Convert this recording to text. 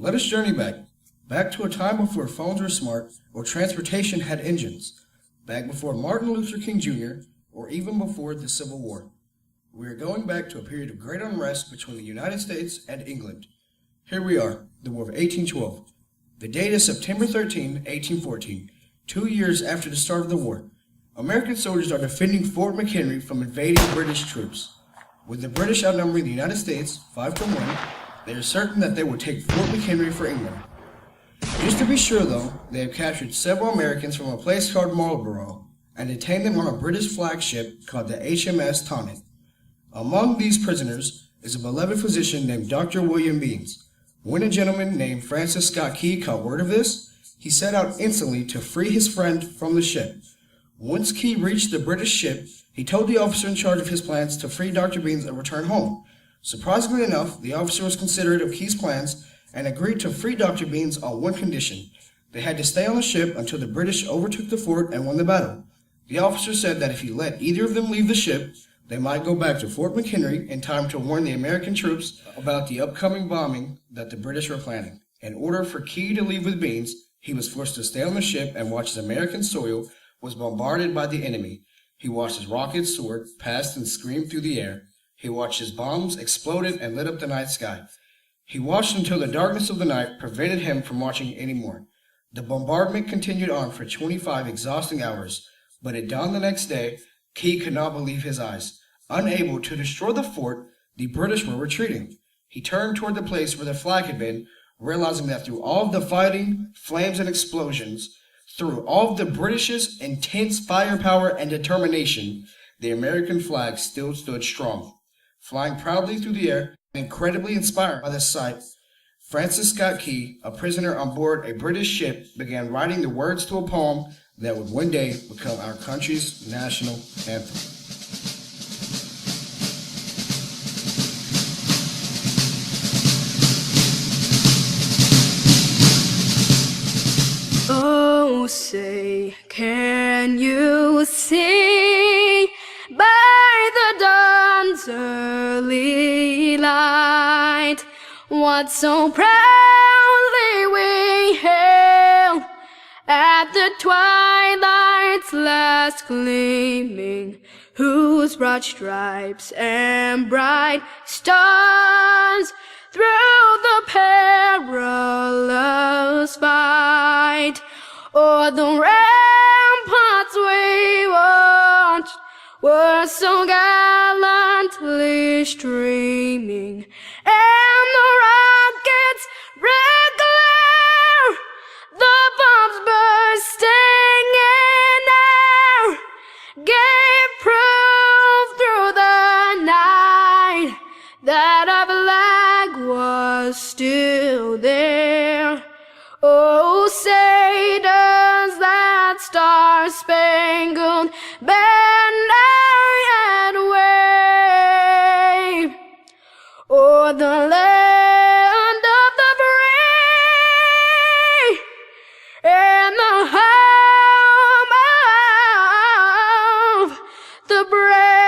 Let us journey back to a time before phones were smart or transportation had engines, back before Martin Luther King Jr., or even before the Civil War. We are going back to a period of great unrest between the United States and England. Here we are, the War of 1812. The date is September 13, 1814, 2 years after the start of the war. American soldiers are defending Fort McHenry from invading British troops. With the British outnumbering the United States 5-1, they are certain that they will take Fort McHenry for England. Just to be sure, though, they have captured several Americans from a place called Marlborough and detained them on a British flagship called the HMS Tonnant. Among these prisoners is a beloved physician named Dr. William Beans. When a gentleman named Francis Scott Key caught word of this, he set out instantly to free his friend from the ship. Once Key reached the British ship, he told the officer in charge of his plans to free Dr. Beans and return home. Surprisingly enough, the officer was considerate of Key's plans and agreed to free Dr. Beans on one condition. They had to stay on the ship until the British overtook the fort and won the battle. The officer said that if he let either of them leave the ship, they might go back to Fort McHenry in time to warn the American troops about the upcoming bombing that the British were planning. In order for Key to leave with Beans, he was forced to stay on the ship and watch as American soil was bombarded by the enemy. He watched as rockets soared past and screamed through the air. He watched as bombs exploded and lit up the night sky. He watched until the darkness of the night prevented him from watching anymore. The bombardment continued on for 25 exhausting hours, but at dawn the next day, Key could not believe his eyes. Unable to destroy the fort, the British were retreating. He turned toward the place where the flag had been, realizing that through all of the fighting, flames, and explosions, through all of the British's intense firepower and determination, the American flag still stood strong. Flying proudly through the air, incredibly inspired by the sight, Francis Scott Key, a prisoner on board a British ship, began writing the words to a poem that would one day become our country's national anthem. Oh, say, can you see by the dawn's early light what so proudly we hailed at the twilight's last gleaming, whose broad stripes and bright stars through the perilous fight o'er the ramparts we watched were so gallantly streaming, and the rockets red glare, the bombs bursting in air, gave proof through the night that our flag was still there. Oh, say does that Star Spangled Banner yet wave o'er the land of the free and the home of the brave?